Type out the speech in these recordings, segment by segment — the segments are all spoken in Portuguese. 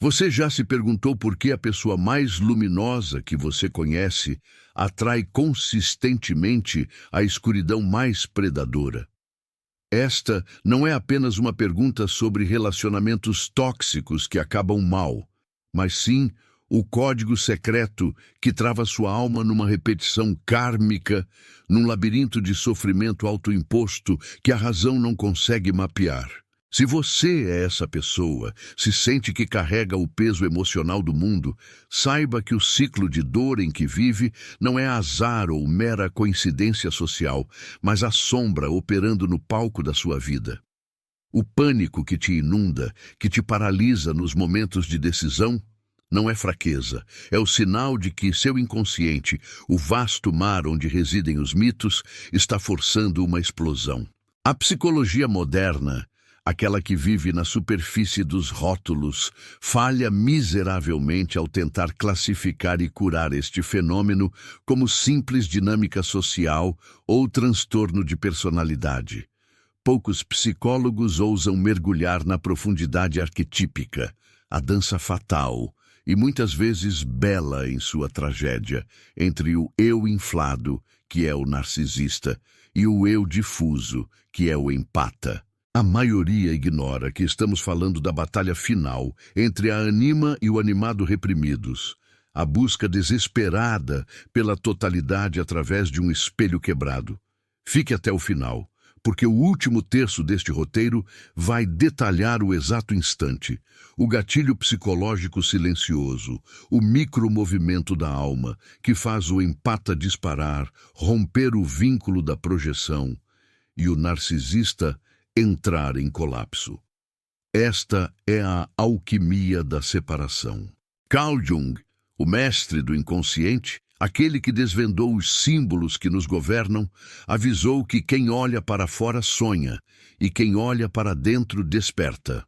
Você já se perguntou por que a pessoa mais luminosa que você conhece atrai consistentemente a escuridão mais predadora? Esta não é apenas uma pergunta sobre relacionamentos tóxicos que acabam mal, mas sim o código secreto que trava sua alma numa repetição kármica, num labirinto de sofrimento autoimposto que a razão não consegue mapear. Se você é essa pessoa, se sente que carrega o peso emocional do mundo, saiba que o ciclo de dor em que vive não é azar ou mera coincidência social, mas a sombra operando no palco da sua vida. O pânico que te inunda, que te paralisa nos momentos de decisão, não é fraqueza, é o sinal de que seu inconsciente, o vasto mar onde residem os mitos, está forçando uma explosão. A psicologia moderna, aquela que vive na superfície dos rótulos, falha miseravelmente ao tentar classificar e curar este fenômeno como simples dinâmica social ou transtorno de personalidade. Poucos psicólogos ousam mergulhar na profundidade arquetípica, a dança fatal, e muitas vezes bela em sua tragédia, entre o eu inflado, que é o narcisista, e o eu difuso, que é o empata. A maioria ignora que estamos falando da batalha final entre a anima e o animado reprimidos, a busca desesperada pela totalidade através de um espelho quebrado. Fique até o final, porque o último terço deste roteiro vai detalhar o exato instante, o gatilho psicológico silencioso, o micromovimento da alma que faz o empata disparar, romper o vínculo da projeção e o narcisista entrar em colapso. Esta é a alquimia da separação. Carl Jung, o mestre do inconsciente, aquele que desvendou os símbolos que nos governam, avisou que quem olha para fora sonha e quem olha para dentro desperta.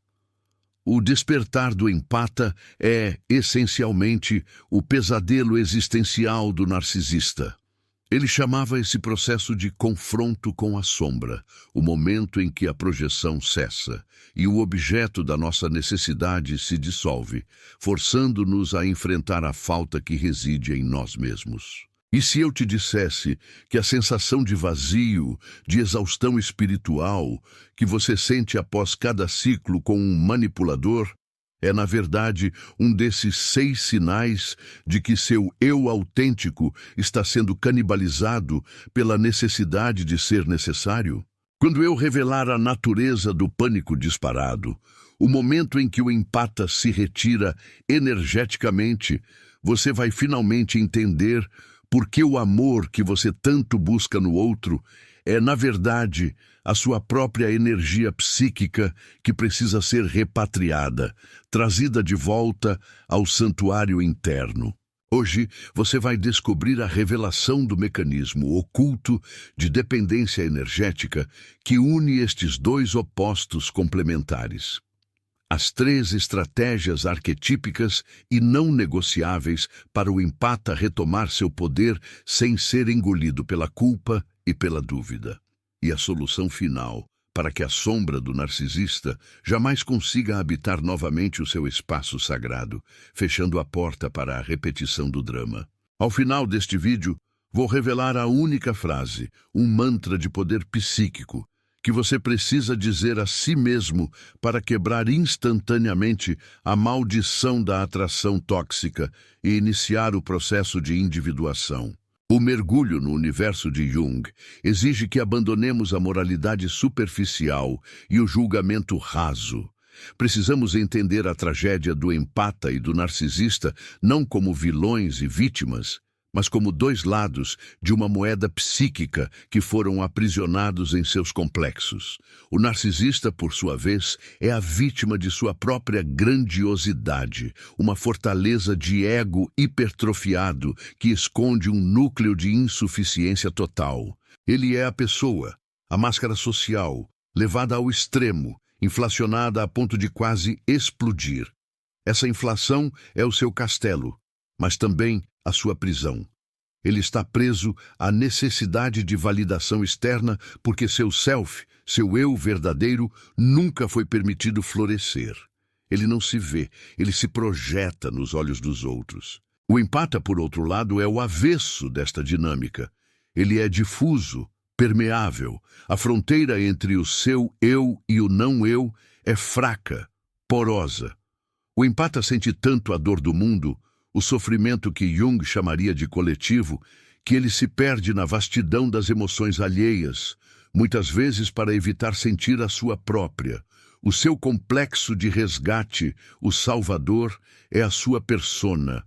O despertar do empata é, essencialmente, o pesadelo existencial do narcisista. Ele chamava esse processo de confronto com a sombra, o momento em que a projeção cessa e o objeto da nossa necessidade se dissolve, forçando-nos a enfrentar a falta que reside em nós mesmos. E se eu te dissesse que a sensação de vazio, de exaustão espiritual, que você sente após cada ciclo com um manipulador, é, na verdade, um desses 6 sinais de que seu eu autêntico está sendo canibalizado pela necessidade de ser necessário? Quando eu revelar a natureza do pânico disparado, o momento em que o empata se retira energeticamente, você vai finalmente entender por que o amor que você tanto busca no outro é, na verdade, a sua própria energia psíquica que precisa ser repatriada, trazida de volta ao santuário interno. Hoje, você vai descobrir a revelação do mecanismo oculto de dependência energética que une estes 2 opostos complementares. As 3 estratégias arquetípicas e não negociáveis para o empata retomar seu poder sem ser engolido pela culpa e pela dúvida. E a solução final para que a sombra do narcisista jamais consiga habitar novamente o seu espaço sagrado, fechando a porta para a repetição do drama. Ao final deste vídeo, vou revelar a única frase, um mantra de poder psíquico, que você precisa dizer a si mesmo para quebrar instantaneamente a maldição da atração tóxica e iniciar o processo de individuação. O mergulho no universo de Jung exige que abandonemos a moralidade superficial e o julgamento raso. Precisamos entender a tragédia do empata e do narcisista não como vilões e vítimas, mas como 2 lados de uma moeda psíquica que foram aprisionados em seus complexos. O narcisista, por sua vez, é a vítima de sua própria grandiosidade, uma fortaleza de ego hipertrofiado que esconde um núcleo de insuficiência total. Ele é a pessoa, a máscara social, levada ao extremo, inflacionada a ponto de quase explodir. Essa inflação é o seu castelo, mas também a sua prisão. Ele está preso à necessidade de validação externa porque seu self, seu eu verdadeiro, nunca foi permitido florescer. Ele não se vê, ele se projeta nos olhos dos outros. O empata, por outro lado, é o avesso desta dinâmica. Ele é difuso, permeável. A fronteira entre o seu eu e o não eu é fraca, porosa. O empata sente tanto a dor do mundo, o sofrimento que Jung chamaria de coletivo, que ele se perde na vastidão das emoções alheias, muitas vezes para evitar sentir a sua própria. O seu complexo de resgate, o Salvador, é a sua persona.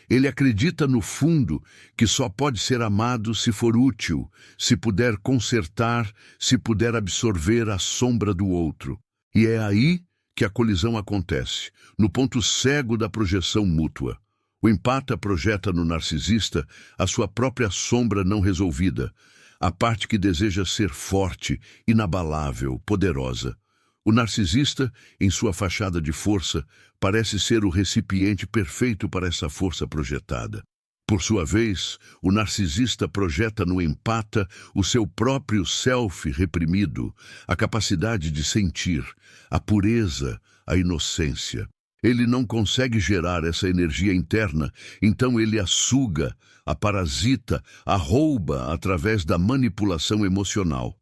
Ele acredita, no fundo, que só pode ser amado se for útil, se puder consertar, se puder absorver a sombra do outro. E é aí que a colisão acontece, no ponto cego da projeção mútua. O empata projeta no narcisista a sua própria sombra não resolvida, a parte que deseja ser forte, inabalável, poderosa. O narcisista, em sua fachada de força, parece ser o recipiente perfeito para essa força projetada. Por sua vez, o narcisista projeta no empata o seu próprio self reprimido, a capacidade de sentir, a pureza, a inocência. Ele não consegue gerar essa energia interna, então ele a suga, a parasita, a rouba através da manipulação emocional.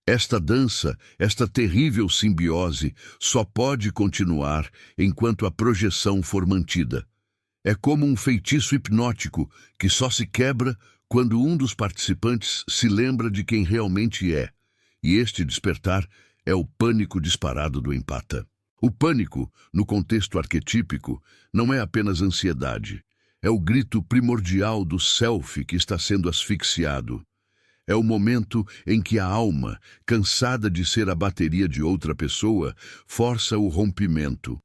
Esta dança, esta terrível simbiose, só pode continuar enquanto a projeção for mantida. É como um feitiço hipnótico que só se quebra quando um dos participantes se lembra de quem realmente é. E este despertar é o pânico disparado do empata. O pânico, no contexto arquetípico, não é apenas ansiedade. É o grito primordial do self que está sendo asfixiado. É o momento em que a alma, cansada de ser a bateria de outra pessoa, força o rompimento.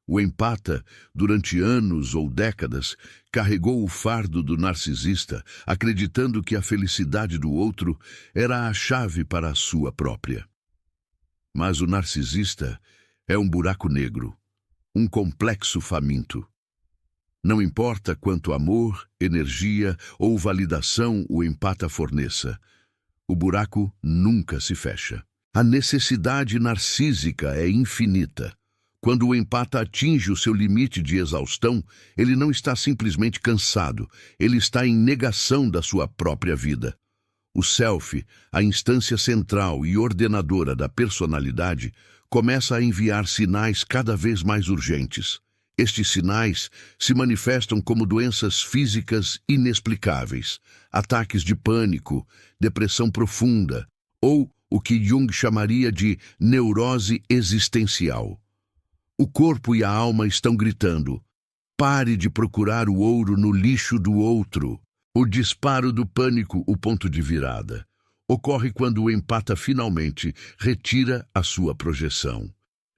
O empata, durante anos ou décadas, carregou o fardo do narcisista, acreditando que a felicidade do outro era a chave para a sua própria. Mas o narcisista é um buraco negro, um complexo faminto. Não importa quanto amor, energia ou validação o empata forneça, o buraco nunca se fecha. A necessidade narcísica é infinita. Quando o empata atinge o seu limite de exaustão, ele não está simplesmente cansado, ele está em negação da sua própria vida. O self, a instância central e ordenadora da personalidade, começa a enviar sinais cada vez mais urgentes. Estes sinais se manifestam como doenças físicas inexplicáveis, ataques de pânico, depressão profunda, ou o que Jung chamaria de neurose existencial. O corpo e a alma estão gritando: pare de procurar o ouro no lixo do outro. O disparo do pânico, o ponto de virada, ocorre quando o empata finalmente retira a sua projeção.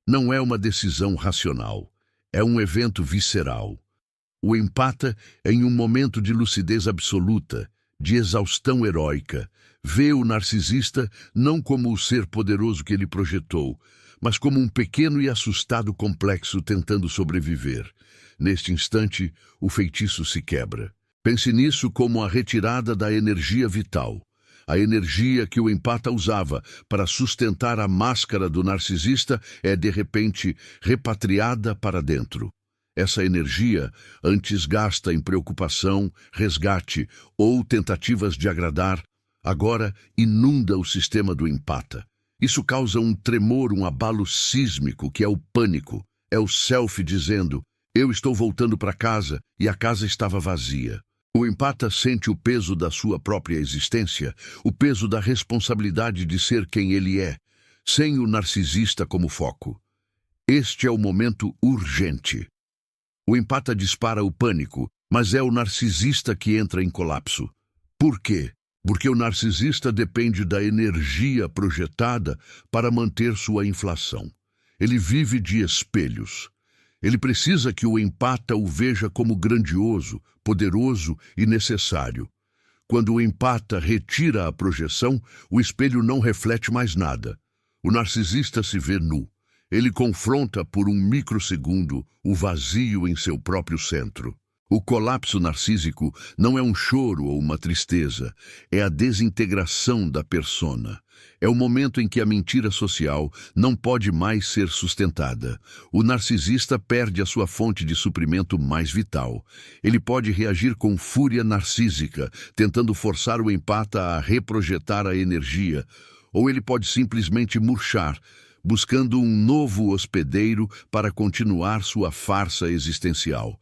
Não é uma decisão racional, é um evento visceral. O empata, em um momento de lucidez absoluta, de exaustão heróica, vê o narcisista não como o ser poderoso que ele projetou, mas como um pequeno e assustado complexo tentando sobreviver. Neste instante, o feitiço se quebra. Pense nisso como a retirada da energia vital, a energia que o empata usava para sustentar a máscara do narcisista é, de repente, repatriada para dentro. Essa energia, antes gasta em preocupação, resgate ou tentativas de agradar, agora inunda o sistema do empata. Isso causa um tremor, um abalo sísmico, que é o pânico. É o self dizendo: eu estou voltando para casa e a casa estava vazia. O empata sente o peso da sua própria existência, o peso da responsabilidade de ser quem ele é, sem o narcisista como foco. Este é o momento urgente. O empata dispara o pânico, mas é o narcisista que entra em colapso. Por quê? Porque o narcisista depende da energia projetada para manter sua inflação. Ele vive de espelhos. Ele precisa que o empata o veja como grandioso, poderoso e necessário. Quando o empata retira a projeção, o espelho não reflete mais nada. O narcisista se vê nu. Ele confronta por um microsegundo o vazio em seu próprio centro. O colapso narcísico não é um choro ou uma tristeza, é a desintegração da persona. É o momento em que a mentira social não pode mais ser sustentada. O narcisista perde a sua fonte de suprimento mais vital. Ele pode reagir com fúria narcísica, tentando forçar o empata a reprojetar a energia, ou ele pode simplesmente murchar, buscando um novo hospedeiro para continuar sua farsa existencial.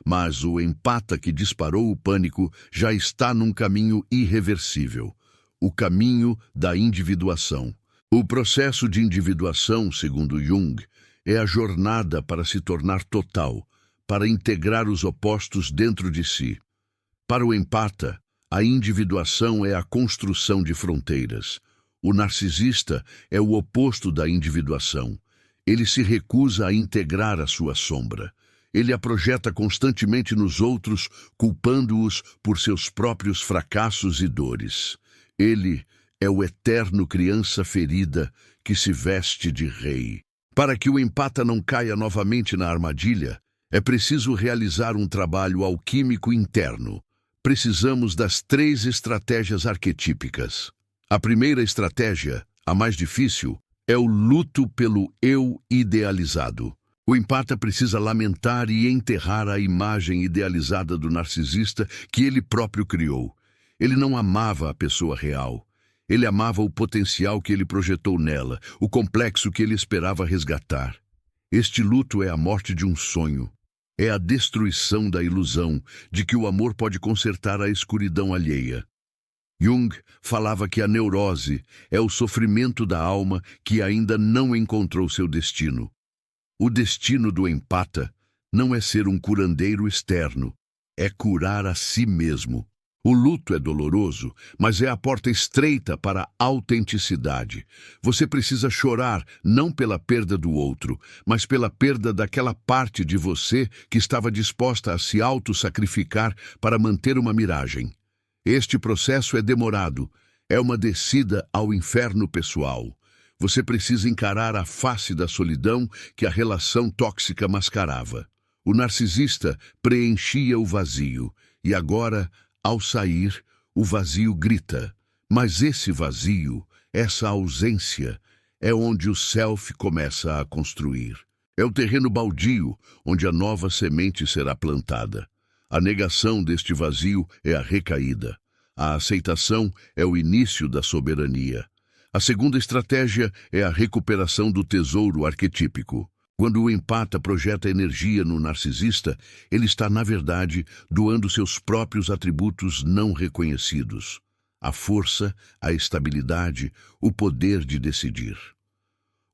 Mas o empata que disparou o pânico já está num caminho irreversível. O caminho da individuação. O processo de individuação, segundo Jung, é a jornada para se tornar total, para integrar os opostos dentro de si. Para o empata, a individuação é a construção de fronteiras. O narcisista é o oposto da individuação. Ele se recusa a integrar a sua sombra. Ele a projeta constantemente nos outros, culpando-os por seus próprios fracassos e dores. Ele é o eterno criança ferida que se veste de rei. Para que o empata não caia novamente na armadilha, é preciso realizar um trabalho alquímico interno. Precisamos das 3 estratégias arquetípicas. A primeira estratégia, a mais difícil, é o luto pelo eu idealizado. O empata precisa lamentar e enterrar a imagem idealizada do narcisista que ele próprio criou. Ele não amava a pessoa real. Ele amava o potencial que ele projetou nela, o complexo que ele esperava resgatar. Este luto é a morte de um sonho. É a destruição da ilusão de que o amor pode consertar a escuridão alheia. Jung falava que a neurose é o sofrimento da alma que ainda não encontrou seu destino. O destino do empata não é ser um curandeiro externo, é curar a si mesmo. O luto é doloroso, mas é a porta estreita para a autenticidade. Você precisa chorar não pela perda do outro, mas pela perda daquela parte de você que estava disposta a se auto-sacrificar para manter uma miragem. Este processo é demorado, é uma descida ao inferno pessoal. Você precisa encarar a face da solidão que a relação tóxica mascarava. O narcisista preenchia o vazio, e agora, ao sair, o vazio grita. Mas esse vazio, essa ausência, é onde o self começa a construir. É o terreno baldio onde a nova semente será plantada. A negação deste vazio é a recaída. A aceitação é o início da soberania. A segunda estratégia é a recuperação do tesouro arquetípico. Quando o empata projeta energia no narcisista, ele está, na verdade, doando seus próprios atributos não reconhecidos. A força, a estabilidade, o poder de decidir.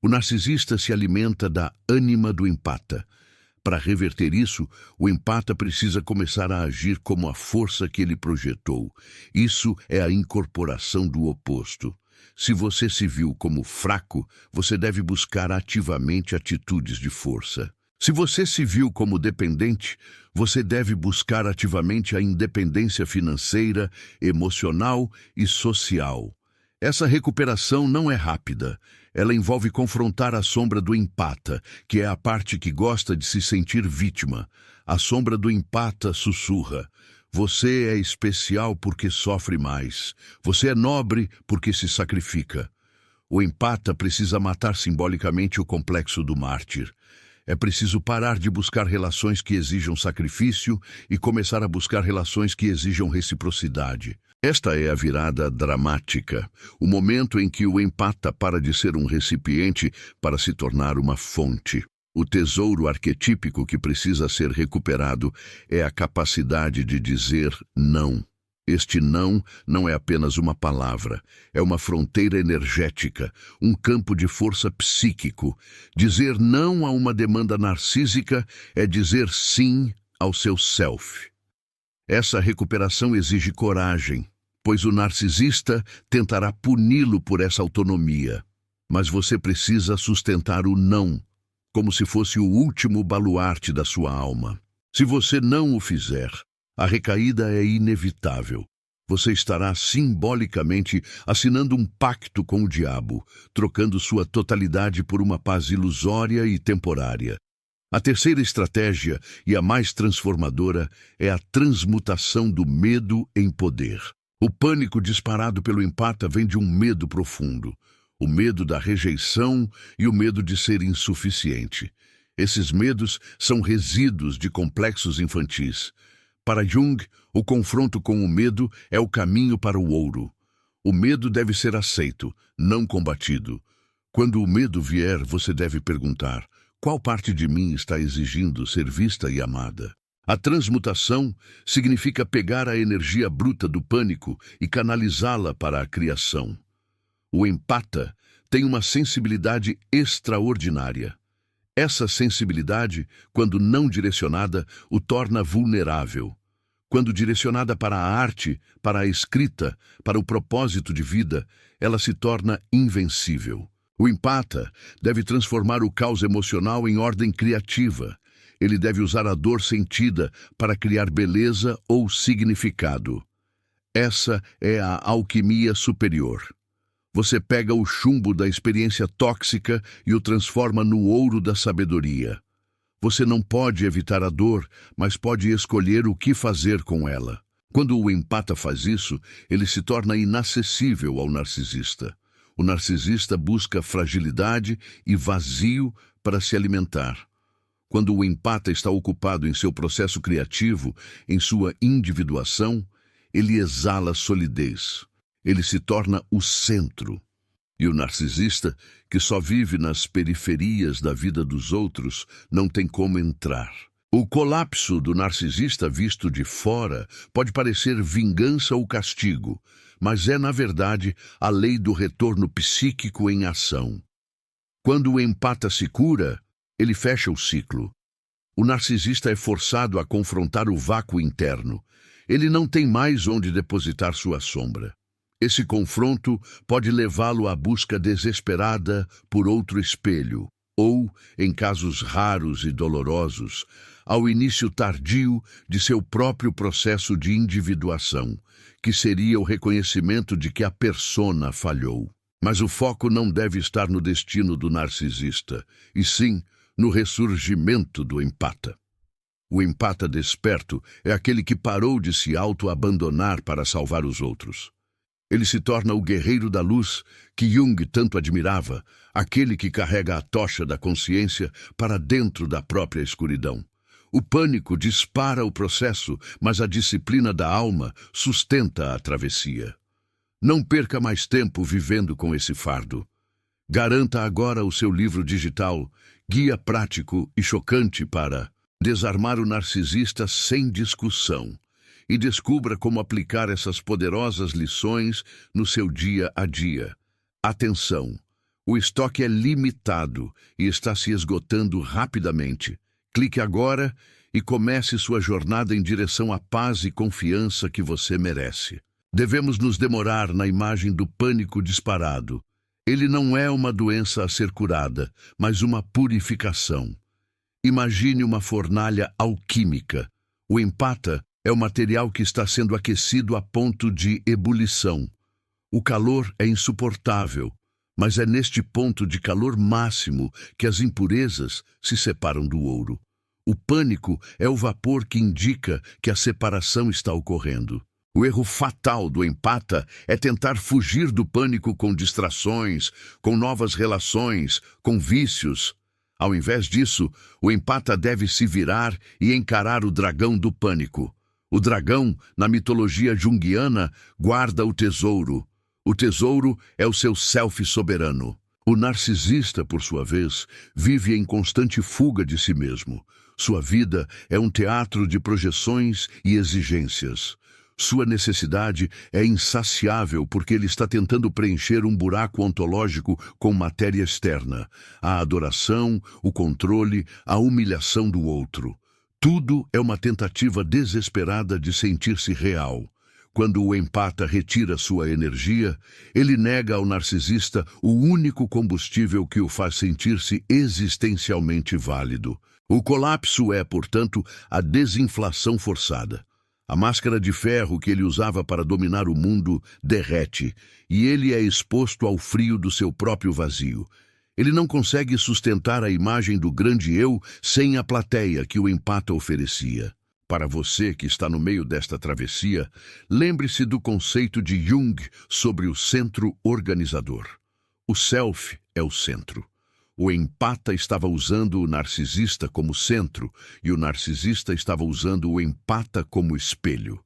O narcisista se alimenta da ânima do empata. Para reverter isso, o empata precisa começar a agir como a força que ele projetou. Isso é a incorporação do oposto. Se você se viu como fraco, você deve buscar ativamente atitudes de força. Se você se viu como dependente, você deve buscar ativamente a independência financeira, emocional e social. Essa recuperação não é rápida. Ela envolve confrontar a sombra do empata, que é a parte que gosta de se sentir vítima. A sombra do empata sussurra: você é especial porque sofre mais. Você é nobre porque se sacrifica. O empata precisa matar simbolicamente o complexo do mártir. É preciso parar de buscar relações que exijam sacrifício e começar a buscar relações que exijam reciprocidade. Esta é a virada dramática, o momento em que o empata para de ser um recipiente para se tornar uma fonte. O tesouro arquetípico que precisa ser recuperado é a capacidade de dizer não. Este não é apenas uma palavra, é uma fronteira energética, um campo de força psíquico. Dizer não a uma demanda narcísica é dizer sim ao seu self. Essa recuperação exige coragem, pois o narcisista tentará puni-lo por essa autonomia. Mas você precisa sustentar o não, como se fosse o último baluarte da sua alma. Se você não o fizer, a recaída é inevitável. Você estará simbolicamente assinando um pacto com o diabo, trocando sua totalidade por uma paz ilusória e temporária. A terceira estratégia, e a mais transformadora, é a transmutação do medo em poder. O pânico disparado pelo empata vem de um medo profundo, o medo da rejeição e o medo de ser insuficiente. Esses medos são resíduos de complexos infantis. Para Jung, o confronto com o medo é o caminho para o ouro. O medo deve ser aceito, não combatido. Quando o medo vier, você deve perguntar: qual parte de mim está exigindo ser vista e amada? A transmutação significa pegar a energia bruta do pânico e canalizá-la para a criação. O empata tem uma sensibilidade extraordinária. Essa sensibilidade, quando não direcionada, o torna vulnerável. Quando direcionada para a arte, para a escrita, para o propósito de vida, ela se torna invencível. O empata deve transformar o caos emocional em ordem criativa. Ele deve usar a dor sentida para criar beleza ou significado. Essa é a alquimia superior. Você pega o chumbo da experiência tóxica e o transforma no ouro da sabedoria. Você não pode evitar a dor, mas pode escolher o que fazer com ela. Quando o empata faz isso, ele se torna inacessível ao narcisista. O narcisista busca fragilidade e vazio para se alimentar. Quando o empata está ocupado em seu processo criativo, em sua individuação, ele exala solidez. Ele se torna o centro. E o narcisista, que só vive nas periferias da vida dos outros, não tem como entrar. O colapso do narcisista visto de fora pode parecer vingança ou castigo, mas é, na verdade, a lei do retorno psíquico em ação. Quando o empata se cura, ele fecha o ciclo. O narcisista é forçado a confrontar o vácuo interno. Ele não tem mais onde depositar sua sombra. Esse confronto pode levá-lo à busca desesperada por outro espelho, ou, em casos raros e dolorosos, ao início tardio de seu próprio processo de individuação, que seria o reconhecimento de que a persona falhou. Mas o foco não deve estar no destino do narcisista, e sim no ressurgimento do empata. O empata desperto é aquele que parou de se auto-abandonar para salvar os outros. Ele se torna o guerreiro da luz que Jung tanto admirava, aquele que carrega a tocha da consciência para dentro da própria escuridão. O pânico dispara o processo, mas a disciplina da alma sustenta a travessia. Não perca mais tempo vivendo com esse fardo. Garanta agora o seu livro digital, guia prático e chocante para desarmar o narcisista sem discussão. E descubra como aplicar essas poderosas lições no seu dia a dia. Atenção! O estoque é limitado e está se esgotando rapidamente. Clique agora e comece sua jornada em direção à paz e confiança que você merece. Devemos nos demorar na imagem do pânico disparado. Ele não é uma doença a ser curada, mas uma purificação. Imagine uma fornalha alquímica. O empata é o material que está sendo aquecido a ponto de ebulição. O calor é insuportável, mas é neste ponto de calor máximo que as impurezas se separam do ouro. O pânico é o vapor que indica que a separação está ocorrendo. O erro fatal do empata é tentar fugir do pânico com distrações, com novas relações, com vícios. Ao invés disso, o empata deve se virar e encarar o dragão do pânico. O dragão, na mitologia junguiana, guarda o tesouro. O tesouro é o seu self soberano. O narcisista, por sua vez, vive em constante fuga de si mesmo. Sua vida é um teatro de projeções e exigências. Sua necessidade é insaciável porque ele está tentando preencher um buraco ontológico com matéria externa. A adoração, o controle, a humilhação do outro. Tudo é uma tentativa desesperada de sentir-se real. Quando o empata retira sua energia, ele nega ao narcisista o único combustível que o faz sentir-se existencialmente válido. O colapso é, portanto, a desinflação forçada. A máscara de ferro que ele usava para dominar o mundo derrete, e ele é exposto ao frio do seu próprio vazio. Ele não consegue sustentar a imagem do grande eu sem a plateia que o empata oferecia. Para você que está no meio desta travessia, lembre-se do conceito de Jung sobre o centro organizador. O self é o centro. O empata estava usando o narcisista como centro e o narcisista estava usando o empata como espelho.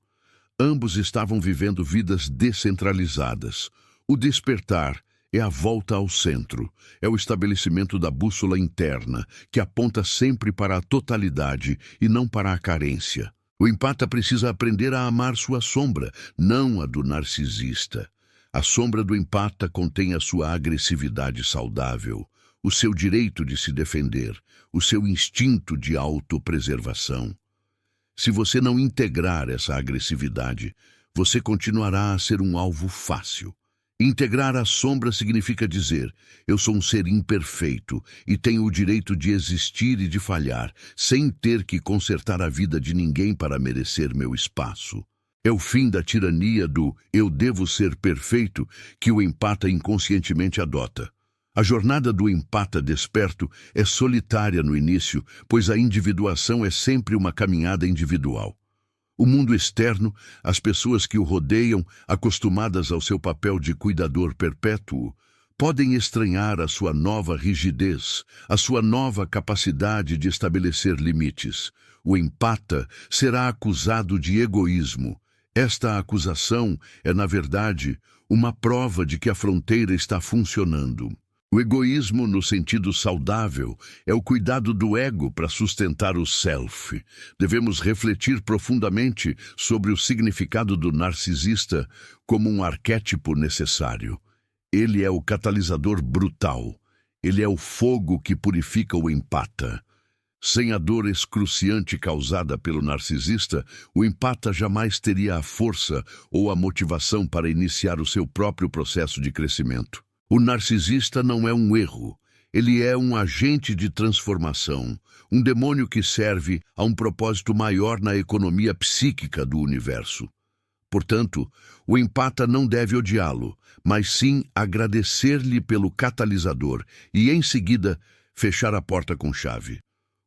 Ambos estavam vivendo vidas descentralizadas. O despertar é a volta ao centro, é o estabelecimento da bússola interna, que aponta sempre para a totalidade e não para a carência. O empata precisa aprender a amar sua sombra, não a do narcisista. A sombra do empata contém a sua agressividade saudável, o seu direito de se defender, o seu instinto de autopreservação. Se você não integrar essa agressividade, você continuará a ser um alvo fácil. Integrar a sombra significa dizer: eu sou um ser imperfeito e tenho o direito de existir e de falhar, sem ter que consertar a vida de ninguém para merecer meu espaço. É o fim da tirania do eu devo ser perfeito que o empata inconscientemente adota. A jornada do empata desperto é solitária no início, pois a individuação é sempre uma caminhada individual. O mundo externo, as pessoas que o rodeiam, acostumadas ao seu papel de cuidador perpétuo, podem estranhar a sua nova rigidez, a sua nova capacidade de estabelecer limites. O empata será acusado de egoísmo. Esta acusação é, na verdade, uma prova de que a fronteira está funcionando. O egoísmo, no sentido saudável, é o cuidado do ego para sustentar o self. Devemos refletir profundamente sobre o significado do narcisista como um arquétipo necessário. Ele é o catalisador brutal. Ele é o fogo que purifica o empata. Sem a dor excruciante causada pelo narcisista, o empata jamais teria a força ou a motivação para iniciar o seu próprio processo de crescimento. O narcisista não é um erro, ele é um agente de transformação, um demônio que serve a um propósito maior na economia psíquica do universo. Portanto, o empata não deve odiá-lo, mas sim agradecer-lhe pelo catalisador e, em seguida, fechar a porta com chave.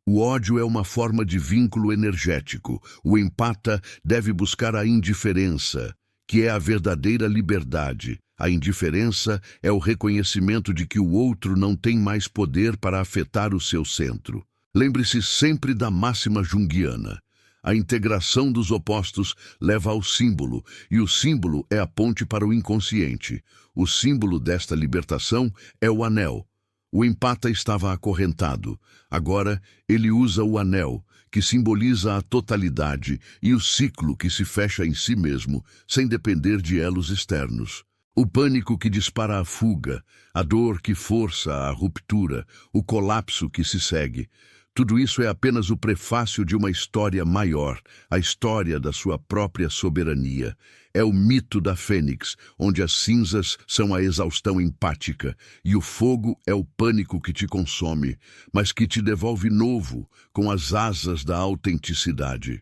O ódio é uma forma de vínculo energético. O empata deve buscar a indiferença, que é a verdadeira liberdade. A indiferença é o reconhecimento de que o outro não tem mais poder para afetar o seu centro. Lembre-se sempre da máxima junguiana. A integração dos opostos leva ao símbolo, e o símbolo é a ponte para o inconsciente. O símbolo desta libertação é o anel. O empata estava acorrentado. Agora ele usa o anel, que simboliza a totalidade e o ciclo que se fecha em si mesmo, sem depender de elos externos. O pânico que dispara a fuga, a dor que força a ruptura, o colapso que se segue. Tudo isso é apenas o prefácio de uma história maior, a história da sua própria soberania. É o mito da fênix, onde as cinzas são a exaustão empática e o fogo é o pânico que te consome, mas que te devolve novo, com as asas da autenticidade.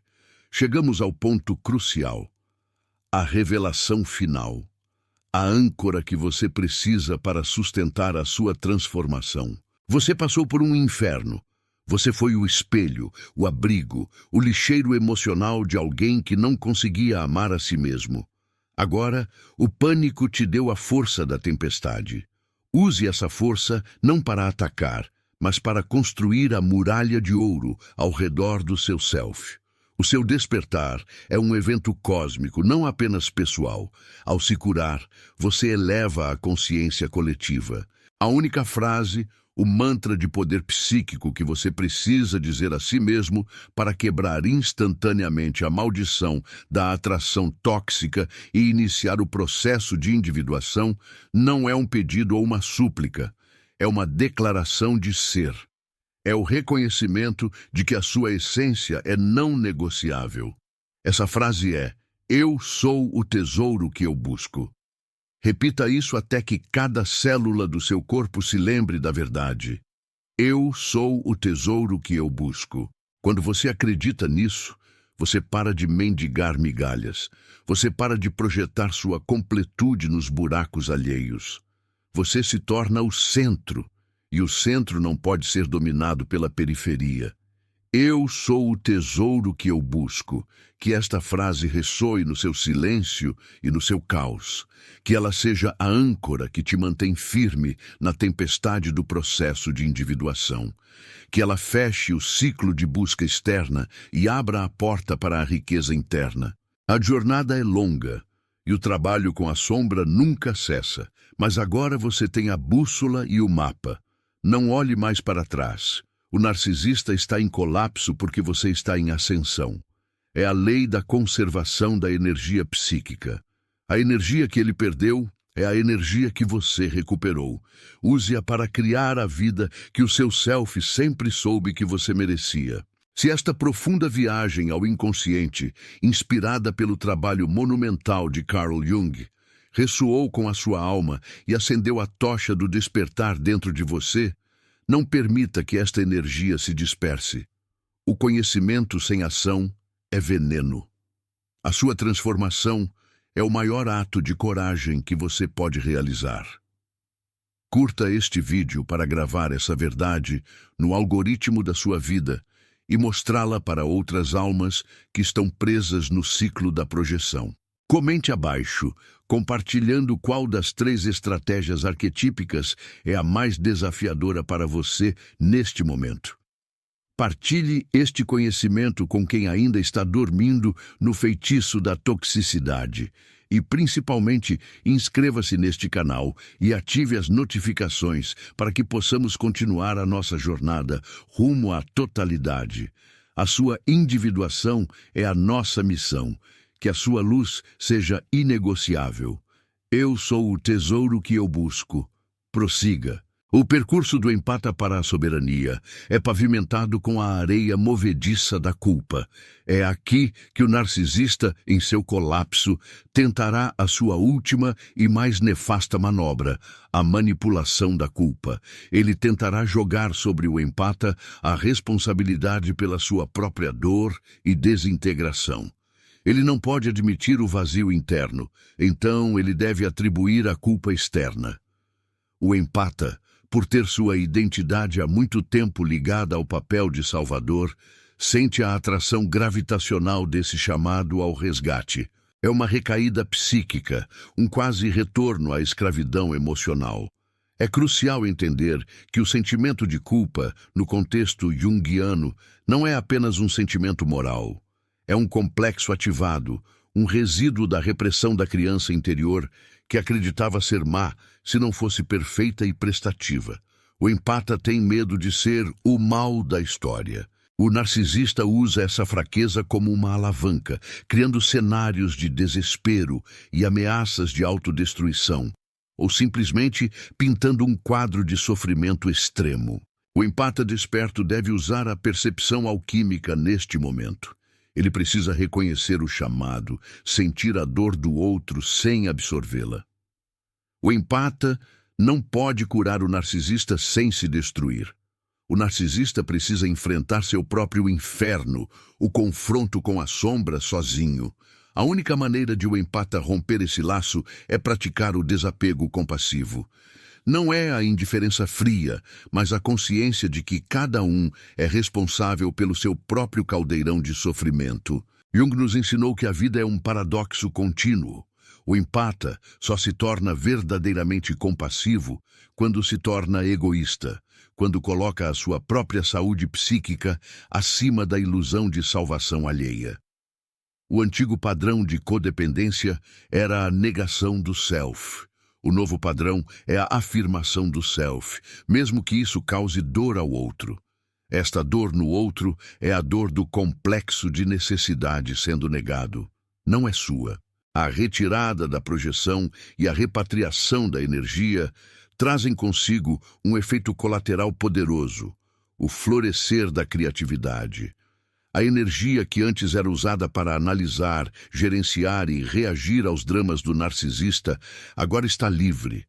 Chegamos ao ponto crucial, a revelação final. A âncora que você precisa para sustentar a sua transformação. Você passou por um inferno. Você foi o espelho, o abrigo, o lixeiro emocional de alguém que não conseguia amar a si mesmo. Agora, o pânico te deu a força da tempestade. Use essa força não para atacar, mas para construir a muralha de ouro ao redor do seu self. O seu despertar é um evento cósmico, não apenas pessoal. Ao se curar, você eleva a consciência coletiva. A única frase, o mantra de poder psíquico que você precisa dizer a si mesmo para quebrar instantaneamente a maldição da atração tóxica e iniciar o processo de individuação, não é um pedido ou uma súplica. É uma declaração de ser. É o reconhecimento de que a sua essência é não negociável. Essa frase é: eu sou o tesouro que eu busco. Repita isso até que cada célula do seu corpo se lembre da verdade. Eu sou o tesouro que eu busco. Quando você acredita nisso, você para de mendigar migalhas. Você para de projetar sua completude nos buracos alheios. Você se torna o centro. e o centro não pode ser dominado pela periferia. Eu sou o tesouro que eu busco. Que esta frase ressoe no seu silêncio e no seu caos. Que ela seja a âncora que te mantém firme na tempestade do processo de individuação. Que ela feche o ciclo de busca externa e abra a porta para a riqueza interna. A jornada é longa e o trabalho com a sombra nunca cessa. Mas agora você tem a bússola e o mapa. Não olhe mais para trás. O narcisista está em colapso porque você está em ascensão. É a lei da conservação da energia psíquica. A energia que ele perdeu é a energia que você recuperou. Use-a para criar a vida que o seu self sempre soube que você merecia. Se esta profunda viagem ao inconsciente, inspirada pelo trabalho monumental de Carl Jung, ressoou com a sua alma e acendeu a tocha do despertar dentro de você, não permita que esta energia se disperse. O conhecimento sem ação é veneno. A sua transformação é o maior ato de coragem que você pode realizar. Curta este vídeo para gravar essa verdade no algoritmo da sua vida e mostrá-la para outras almas que estão presas no ciclo da projeção. Comente abaixo, compartilhando qual das 3 estratégias arquetípicas é a mais desafiadora para você neste momento. Partilhe este conhecimento com quem ainda está dormindo no feitiço da toxicidade. E, principalmente, inscreva-se neste canal e ative as notificações para que possamos continuar a nossa jornada rumo à totalidade. A sua individuação é a nossa missão. Que a sua luz seja inegociável. Eu sou o tesouro que eu busco. Prossiga. O percurso do empata para a soberania é pavimentado com a areia movediça da culpa. É aqui que o narcisista, em seu colapso, tentará a sua última e mais nefasta manobra, a manipulação da culpa. Ele tentará jogar sobre o empata a responsabilidade pela sua própria dor e desintegração. Ele não pode admitir o vazio interno, então ele deve atribuir a culpa externa. O empata, por ter sua identidade há muito tempo ligada ao papel de salvador, sente a atração gravitacional desse chamado ao resgate. É uma recaída psíquica, um quase retorno à escravidão emocional. É crucial entender que o sentimento de culpa, no contexto junguiano, não é apenas um sentimento moral. É um complexo ativado, um resíduo da repressão da criança interior que acreditava ser má se não fosse perfeita e prestativa. O empata tem medo de ser o mal da história. O narcisista usa essa fraqueza como uma alavanca, criando cenários de desespero e ameaças de autodestruição, ou simplesmente pintando um quadro de sofrimento extremo. O empata desperto deve usar a percepção alquímica neste momento. Ele precisa reconhecer o chamado, sentir a dor do outro sem absorvê-la. O empata não pode curar o narcisista sem se destruir. O narcisista precisa enfrentar seu próprio inferno, o confronto com a sombra sozinho. A única maneira de o empata romper esse laço é praticar o desapego compassivo. Não é a indiferença fria, mas a consciência de que cada um é responsável pelo seu próprio caldeirão de sofrimento. Jung nos ensinou que a vida é um paradoxo contínuo. O empata só se torna verdadeiramente compassivo quando se torna egoísta, quando coloca a sua própria saúde psíquica acima da ilusão de salvação alheia. O antigo padrão de codependência era a negação do self. O novo padrão é a afirmação do self, mesmo que isso cause dor ao outro. Esta dor no outro é a dor do complexo de necessidade sendo negado. Não é sua. A retirada da projeção e a repatriação da energia trazem consigo um efeito colateral poderoso, o florescer da criatividade. A energia que antes era usada para analisar, gerenciar e reagir aos dramas do narcisista agora está livre.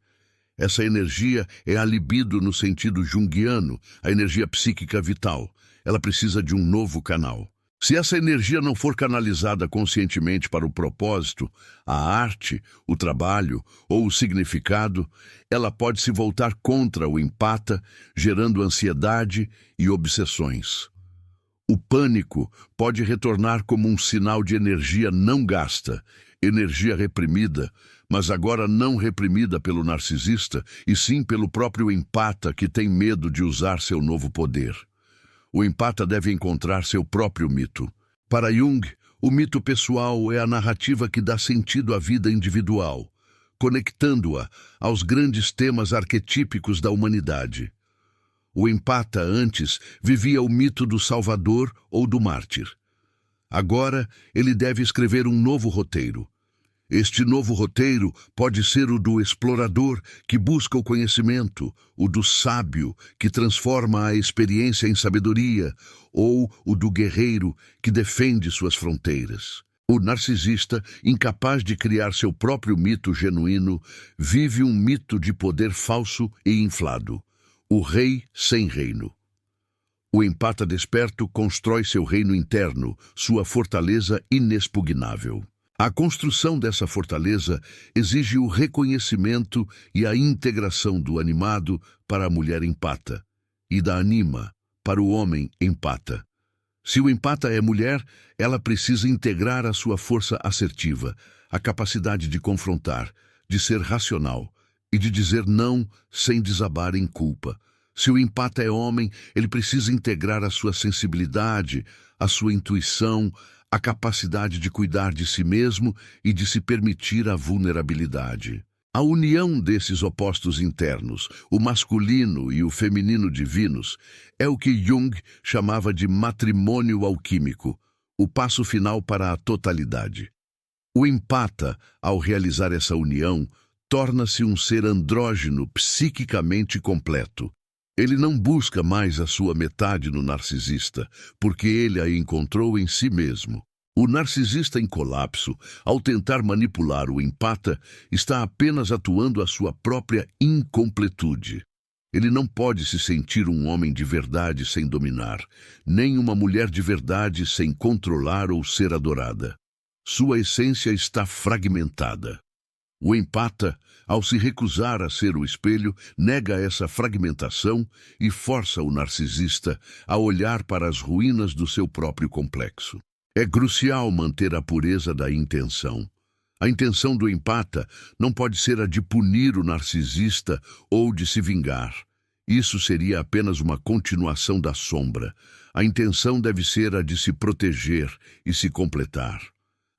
Essa energia é a libido no sentido junguiano, a energia psíquica vital. Ela precisa de um novo canal. Se essa energia não for canalizada conscientemente para o propósito, a arte, o trabalho ou o significado, ela pode se voltar contra o empata, gerando ansiedade e obsessões. O pânico pode retornar como um sinal de energia não gasta, energia reprimida, mas agora não reprimida pelo narcisista, e sim pelo próprio empata que tem medo de usar seu novo poder. O empata deve encontrar seu próprio mito. Para Jung, o mito pessoal é a narrativa que dá sentido à vida individual, conectando-a aos grandes temas arquetípicos da humanidade. O empata antes vivia o mito do salvador ou do mártir. Agora, ele deve escrever um novo roteiro. Este novo roteiro pode ser o do explorador que busca o conhecimento, o do sábio que transforma a experiência em sabedoria, ou o do guerreiro que defende suas fronteiras. O narcisista, incapaz de criar seu próprio mito genuíno, vive um mito de poder falso e inflado. O rei sem reino. O empata desperto constrói seu reino interno, sua fortaleza inexpugnável. A construção dessa fortaleza exige o reconhecimento e a integração do animado para a mulher empata e da anima para o homem empata. Se o empata é mulher, ela precisa integrar a sua força assertiva, a capacidade de confrontar, de ser racional e de dizer não sem desabar em culpa. Se o empata é homem, ele precisa integrar a sua sensibilidade, a sua intuição, a capacidade de cuidar de si mesmo e de se permitir a vulnerabilidade. A união desses opostos internos, o masculino e o feminino divinos, é o que Jung chamava de matrimônio alquímico, o passo final para a totalidade. O empata, ao realizar essa união, torna-se um ser andrógeno psiquicamente completo. Ele não busca mais a sua metade no narcisista, porque ele a encontrou em si mesmo. O narcisista em colapso, ao tentar manipular o empata, está apenas atuando a sua própria incompletude. Ele não pode se sentir um homem de verdade sem dominar, nem uma mulher de verdade sem controlar ou ser adorada. Sua essência está fragmentada. O empata, ao se recusar a ser o espelho, nega essa fragmentação e força o narcisista a olhar para as ruínas do seu próprio complexo. É crucial manter a pureza da intenção. A intenção do empata não pode ser a de punir o narcisista ou de se vingar. Isso seria apenas uma continuação da sombra. A intenção deve ser a de se proteger e se completar.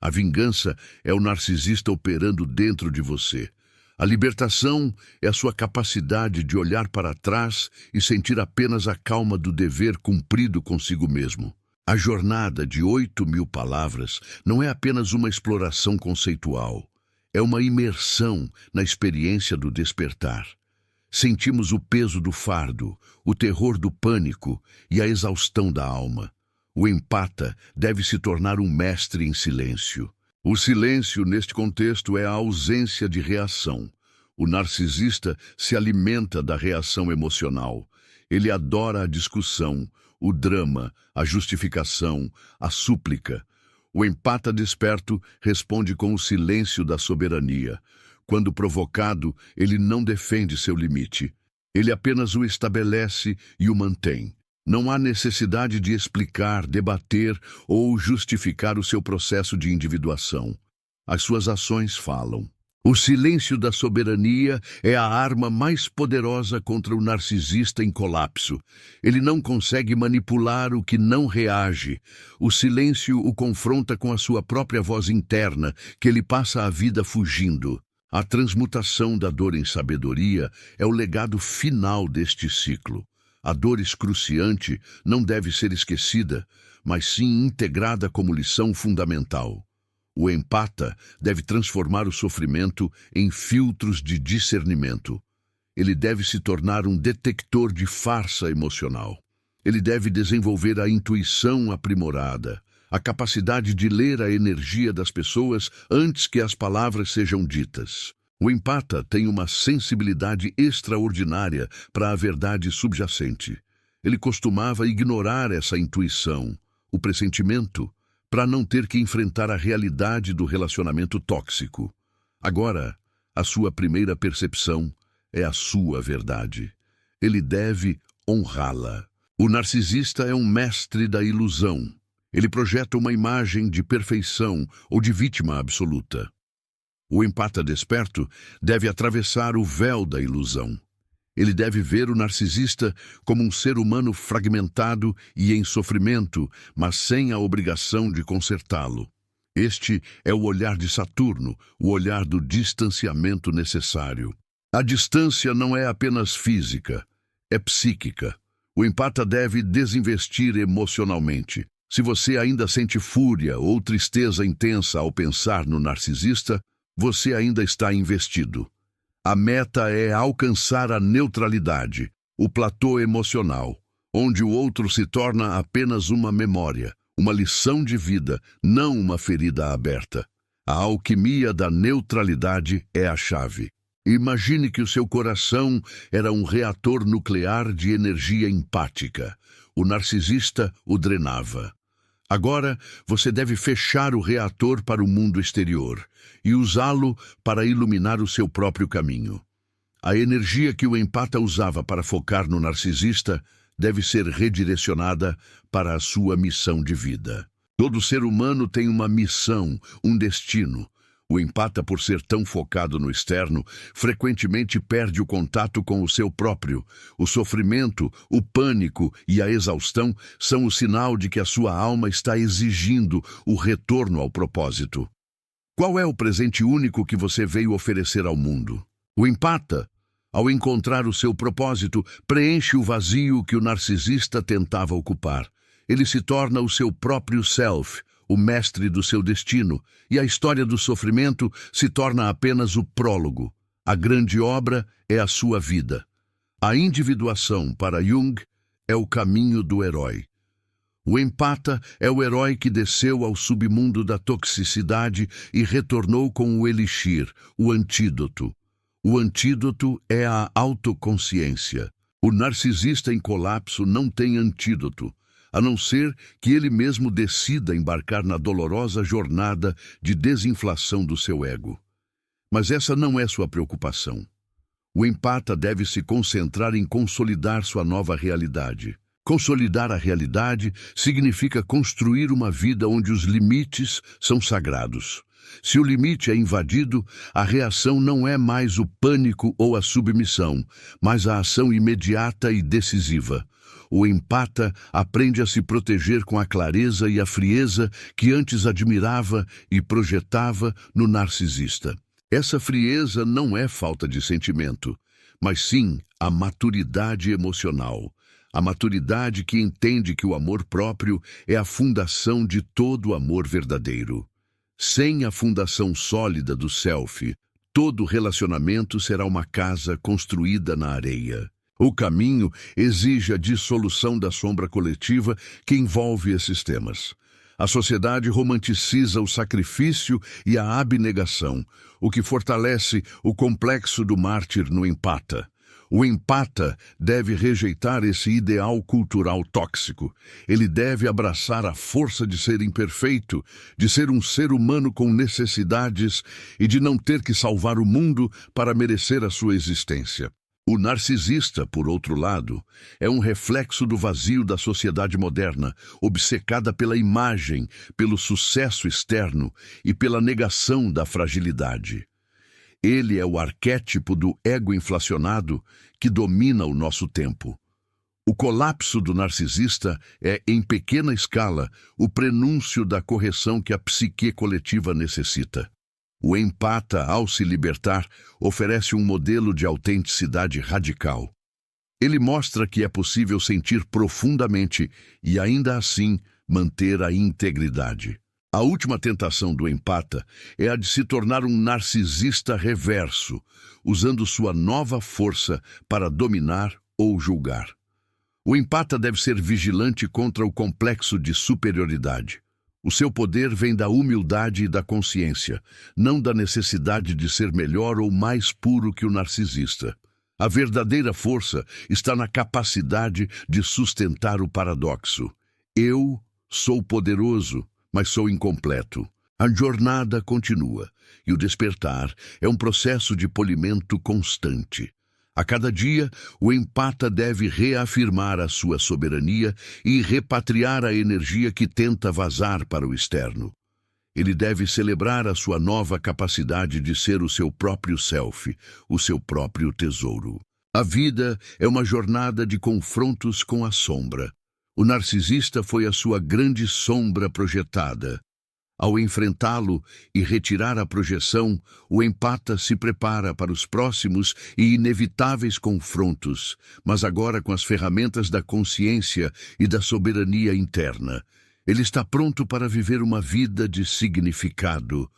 A vingança é o narcisista operando dentro de você. A libertação é a sua capacidade de olhar para trás e sentir apenas a calma do dever cumprido consigo mesmo. A jornada de 8.000 palavras não é apenas uma exploração conceitual. É uma imersão na experiência do despertar. Sentimos o peso do fardo, o terror do pânico e a exaustão da alma. O empata deve se tornar um mestre em silêncio. O silêncio, neste contexto, é a ausência de reação. O narcisista se alimenta da reação emocional. Ele adora a discussão, o drama, a justificação, a súplica. O empata desperto responde com o silêncio da soberania. Quando provocado, ele não defende seu limite. Ele apenas o estabelece e o mantém. Não há necessidade de explicar, debater ou justificar o seu processo de individuação. As suas ações falam. O silêncio da soberania é a arma mais poderosa contra o narcisista em colapso. Ele não consegue manipular o que não reage. O silêncio o confronta com a sua própria voz interna, que ele passa a vida fugindo. A transmutação da dor em sabedoria é o legado final deste ciclo. A dor excruciante não deve ser esquecida, mas sim integrada como lição fundamental. O empata deve transformar o sofrimento em filtros de discernimento. Ele deve se tornar um detector de farsa emocional. Ele deve desenvolver a intuição aprimorada, a capacidade de ler a energia das pessoas antes que as palavras sejam ditas. O empata tem uma sensibilidade extraordinária para a verdade subjacente. Ele costumava ignorar essa intuição, o pressentimento, para não ter que enfrentar a realidade do relacionamento tóxico. Agora, a sua primeira percepção é a sua verdade. Ele deve honrá-la. O narcisista é um mestre da ilusão. Ele projeta uma imagem de perfeição ou de vítima absoluta. O empata desperto deve atravessar o véu da ilusão. Ele deve ver o narcisista como um ser humano fragmentado e em sofrimento, mas sem a obrigação de consertá-lo. Este é o olhar de Saturno, o olhar do distanciamento necessário. A distância não é apenas física, é psíquica. O empata deve desinvestir emocionalmente. Se você ainda sente fúria ou tristeza intensa ao pensar no narcisista, você ainda está investido. A meta é alcançar a neutralidade, o platô emocional, onde o outro se torna apenas uma memória, uma lição de vida, não uma ferida aberta. A alquimia da neutralidade é a chave. Imagine que o seu coração era um reator nuclear de energia empática. O narcisista o drenava. Agora, você deve fechar o reator para o mundo exterior e usá-lo para iluminar o seu próprio caminho. A energia que o empata usava para focar no narcisista deve ser redirecionada para a sua missão de vida. Todo ser humano tem uma missão, um destino. O empata, por ser tão focado no externo, frequentemente perde o contato com o seu próprio. O sofrimento, o pânico e a exaustão são o sinal de que a sua alma está exigindo o retorno ao propósito. Qual é o presente único que você veio oferecer ao mundo? O empata, ao encontrar o seu propósito, preenche o vazio que o narcisista tentava ocupar. Ele se torna o seu próprio self, o mestre do seu destino, e a história do sofrimento se torna apenas o prólogo. A grande obra é a sua vida. A individuação, para Jung, é o caminho do herói. O empata é o herói que desceu ao submundo da toxicidade e retornou com o elixir, o antídoto. O antídoto é a autoconsciência. O narcisista em colapso não tem antídoto, a não ser que ele mesmo decida embarcar na dolorosa jornada de desinflação do seu ego. Mas essa não é sua preocupação. O empata deve se concentrar em consolidar sua nova realidade. Consolidar a realidade significa construir uma vida onde os limites são sagrados. Se o limite é invadido, a reação não é mais o pânico ou a submissão, mas a ação imediata e decisiva. O empata aprende a se proteger com a clareza e a frieza que antes admirava e projetava no narcisista. Essa frieza não é falta de sentimento, mas sim a maturidade emocional. A maturidade que entende que o amor próprio é a fundação de todo amor verdadeiro. Sem a fundação sólida do self, todo relacionamento será uma casa construída na areia. O caminho exige a dissolução da sombra coletiva que envolve esses temas. A sociedade romanticiza o sacrifício e a abnegação, o que fortalece o complexo do mártir no empata. O empata deve rejeitar esse ideal cultural tóxico. Ele deve abraçar a força de ser imperfeito, de ser um ser humano com necessidades e de não ter que salvar o mundo para merecer a sua existência. O narcisista, por outro lado, é um reflexo do vazio da sociedade moderna, obcecada pela imagem, pelo sucesso externo e pela negação da fragilidade. Ele é o arquétipo do ego inflacionado que domina o nosso tempo. O colapso do narcisista é, em pequena escala, o prenúncio da correção que a psique coletiva necessita. O empata, ao se libertar, oferece um modelo de autenticidade radical. Ele mostra que é possível sentir profundamente e, ainda assim, manter a integridade. A última tentação do empata é a de se tornar um narcisista reverso, usando sua nova força para dominar ou julgar. O empata deve ser vigilante contra o complexo de superioridade. O seu poder vem da humildade e da consciência, não da necessidade de ser melhor ou mais puro que o narcisista. A verdadeira força está na capacidade de sustentar o paradoxo. Eu Sou poderoso, mas sou incompleto. A jornada continua, e o despertar é um processo de polimento constante. A cada dia, o empata deve reafirmar a sua soberania e repatriar a energia que tenta vazar para o externo. Ele deve celebrar a sua nova capacidade de ser o seu próprio self, o seu próprio tesouro. A vida é uma jornada de confrontos com a sombra. O narcisista foi a sua grande sombra projetada. Ao enfrentá-lo e retirar a projeção, o empata se prepara para os próximos e inevitáveis confrontos, mas agora com as ferramentas da consciência e da soberania interna. Ele está pronto para viver uma vida de significado,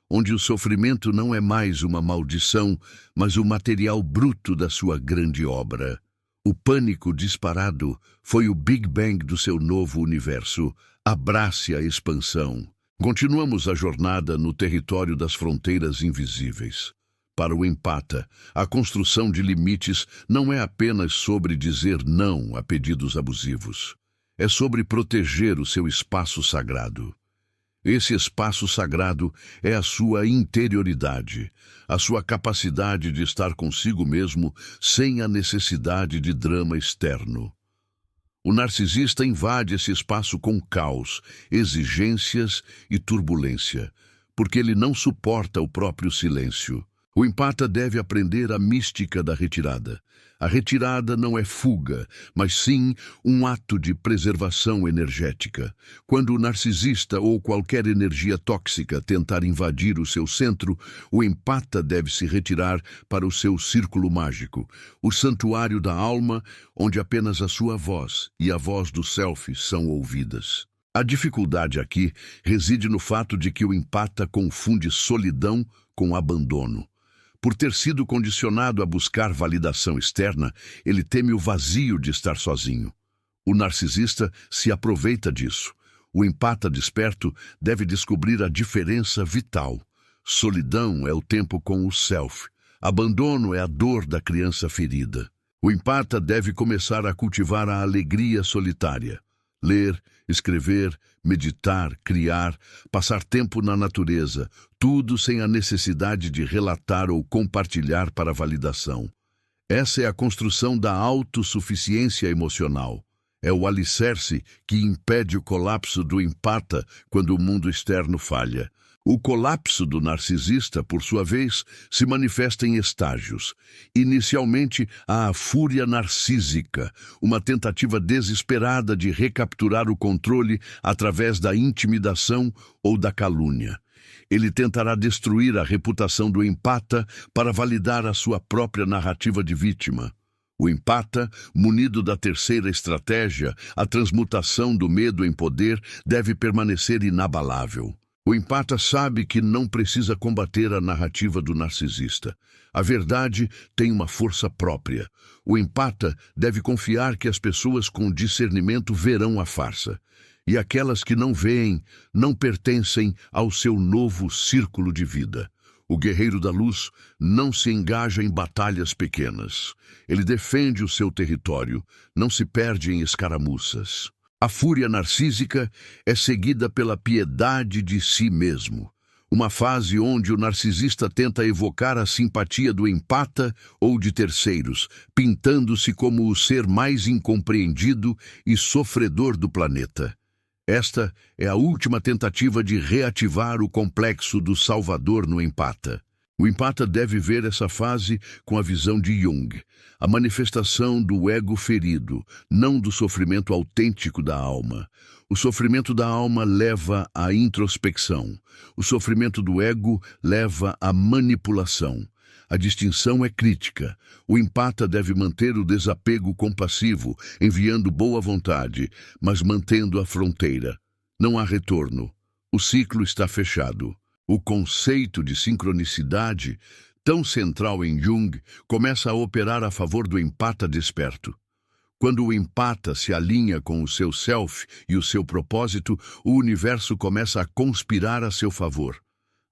onde o sofrimento não é mais uma maldição, mas o material bruto da sua grande obra. O pânico disparado foi o Big Bang do seu novo universo. Abrace a expansão. Continuamos a jornada no território das fronteiras invisíveis. Para o empata, a construção de limites não é apenas sobre dizer não a pedidos abusivos. É sobre proteger o seu espaço sagrado. Esse espaço sagrado é a sua interioridade, a sua capacidade de estar consigo mesmo sem a necessidade de drama externo. O narcisista invade esse espaço com caos, exigências e turbulência, porque ele não suporta o próprio silêncio. O empata deve aprender a mística da retirada. A retirada não é fuga, mas sim um ato de preservação energética. Quando o narcisista ou qualquer energia tóxica tentar invadir o seu centro, o empata deve se retirar para o seu círculo mágico, o santuário da alma, onde apenas a sua voz e a voz do self são ouvidas. A dificuldade aqui reside no fato de que o empata confunde solidão com abandono. Por ter sido condicionado a buscar validação externa, ele teme o vazio de estar sozinho. O narcisista se aproveita disso. O empata desperto deve descobrir a diferença vital. Solidão é o tempo com o self. Abandono é a dor da criança ferida. O empata deve começar a cultivar a alegria solitária. Ler, escrever, meditar, criar, passar tempo na natureza, tudo sem a necessidade de relatar ou compartilhar para validação. Essa é a construção da autossuficiência emocional. É o alicerce que impede o colapso do empata quando o mundo externo falha. O colapso do narcisista, por sua vez, se manifesta em estágios. Inicialmente, há a fúria narcísica, uma tentativa desesperada de recapturar o controle através da intimidação ou da calúnia. Ele tentará destruir a reputação do empata para validar a sua própria narrativa de vítima. O empata, munido da terceira estratégia, a transmutação do medo em poder, deve permanecer inabalável. O empata sabe que não precisa combater a narrativa do narcisista. A verdade tem uma força própria. O empata deve confiar que as pessoas com discernimento verão a farsa. E aquelas que não veem, não pertencem ao seu novo círculo de vida. O guerreiro da luz não se engaja em batalhas pequenas. Ele defende o seu território, não se perde em escaramuças. A fúria narcísica é seguida pela piedade de si mesmo, uma fase onde o narcisista tenta evocar a simpatia do empata ou de terceiros, pintando-se como o ser mais incompreendido e sofredor do planeta. Esta é a última tentativa de reativar o complexo do Salvador no empata. O empata deve ver essa fase com a visão de Jung, a manifestação do ego ferido, não do sofrimento autêntico da alma. O sofrimento da alma leva à introspecção. O sofrimento do ego leva à manipulação. A distinção é crítica. O empata deve manter o desapego compassivo, enviando boa vontade, mas mantendo a fronteira. Não há retorno. O ciclo está fechado. O conceito de sincronicidade, tão central em Jung, começa a operar a favor do empata desperto. Quando o empata se alinha com o seu self e o seu propósito, o universo começa a conspirar a seu favor.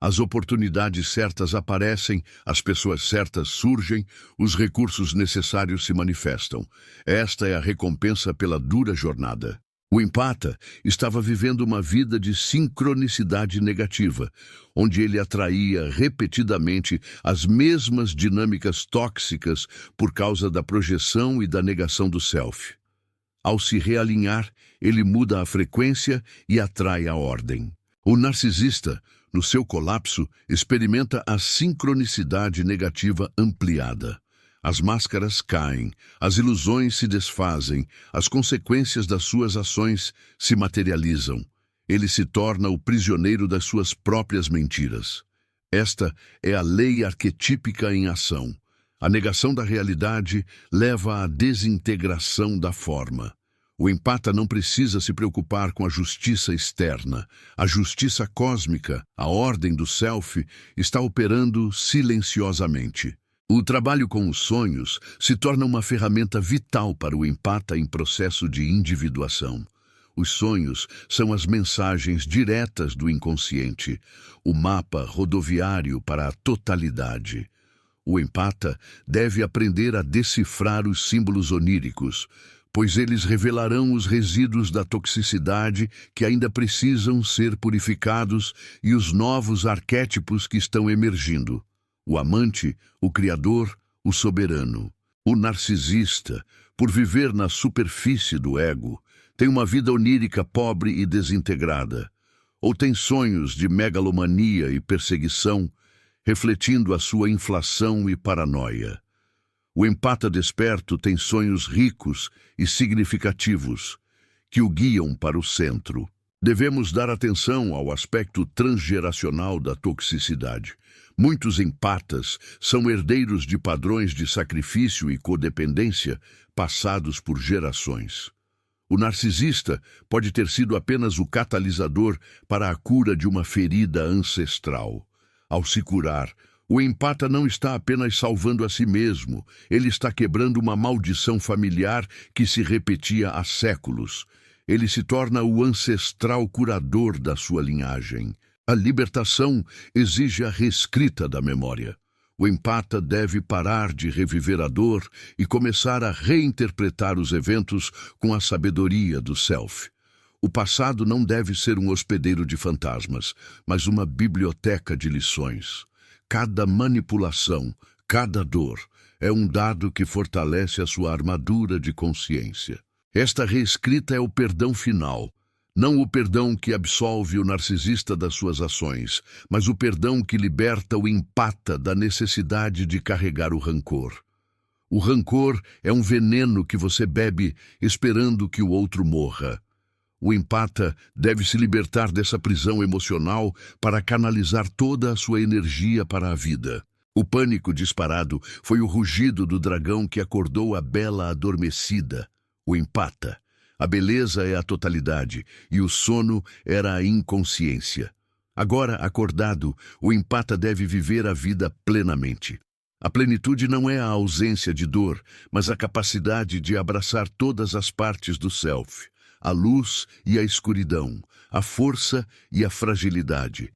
As oportunidades certas aparecem, as pessoas certas surgem, os recursos necessários se manifestam. Esta é a recompensa pela dura jornada. O empata estava vivendo uma vida de sincronicidade negativa, onde ele atraía repetidamente as mesmas dinâmicas tóxicas por causa da projeção e da negação do self. Ao se realinhar, ele muda a frequência e atrai a ordem. O narcisista, no seu colapso, experimenta a sincronicidade negativa ampliada. As máscaras caem, as ilusões se desfazem, as consequências das suas ações se materializam. Ele se torna o prisioneiro das suas próprias mentiras. Esta é a lei arquetípica em ação. A negação da realidade leva à desintegração da forma. O empata não precisa se preocupar com a justiça externa. A justiça cósmica, a ordem do self, está operando silenciosamente. O trabalho com os sonhos se torna uma ferramenta vital para o empata em processo de individuação. Os sonhos são as mensagens diretas do inconsciente, o mapa rodoviário para a totalidade. O empata deve aprender a decifrar os símbolos oníricos, pois eles revelarão os resíduos da toxicidade que ainda precisam ser purificados e os novos arquétipos que estão emergindo. O amante, o criador, o soberano. O narcisista, por viver na superfície do ego, tem uma vida onírica pobre e desintegrada, ou tem sonhos de megalomania e perseguição, refletindo a sua inflação e paranoia. O empata desperto tem sonhos ricos e significativos, que o guiam para o centro. Devemos dar atenção ao aspecto transgeracional da toxicidade. Muitos empatas são herdeiros de padrões de sacrifício e codependência passados por gerações. O narcisista pode ter sido apenas o catalisador para a cura de uma ferida ancestral. Ao se curar, o empata não está apenas salvando a si mesmo, ele está quebrando uma maldição familiar que se repetia há séculos. Ele se torna o ancestral curador da sua linhagem. A libertação exige a reescrita da memória. O empata deve parar de reviver a dor e começar a reinterpretar os eventos com a sabedoria do self. O passado não deve ser um hospedeiro de fantasmas, mas uma biblioteca de lições. Cada manipulação, cada dor, é um dado que fortalece a sua armadura de consciência. Esta reescrita é o perdão final. Não o perdão que absolve o narcisista das suas ações, mas o perdão que liberta o empata da necessidade de carregar o rancor. O rancor é um veneno que você bebe esperando que o outro morra. O empata deve se libertar dessa prisão emocional para canalizar toda a sua energia para a vida. O pânico disparado foi o rugido do dragão que acordou a bela adormecida, o empata. A beleza é a totalidade e o sono era a inconsciência. Agora, acordado, o empata deve viver a vida plenamente. A plenitude não é a ausência de dor, mas a capacidade de abraçar todas as partes do self, a luz e a escuridão, a força e a fragilidade.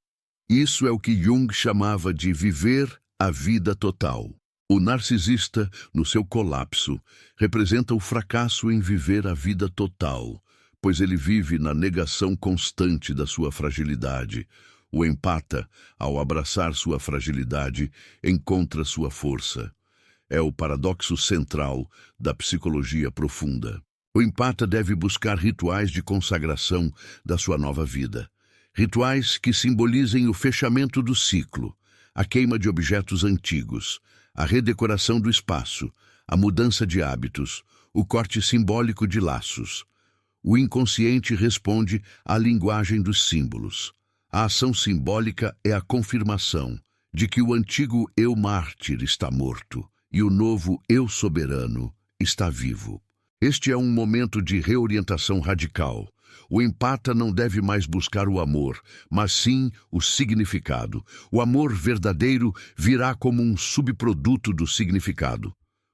Isso é o que Jung chamava de viver a vida total. O narcisista, no seu colapso, representa o fracasso em viver a vida total, pois ele vive na negação constante da sua fragilidade. O empata, ao abraçar sua fragilidade, encontra sua força. É o paradoxo central da psicologia profunda. O empata deve buscar rituais de consagração da sua nova vida. Rituais que simbolizem o fechamento do ciclo, a queima de objetos antigos, a redecoração do espaço, a mudança de hábitos, o corte simbólico de laços. O inconsciente responde à linguagem dos símbolos. A ação simbólica é a confirmação de que o antigo eu mártir está morto e o novo eu soberano está vivo. Este é um momento de reorientação radical. O empata não deve mais buscar o amor, mas sim o significado. O amor verdadeiro virá como um subproduto do significado.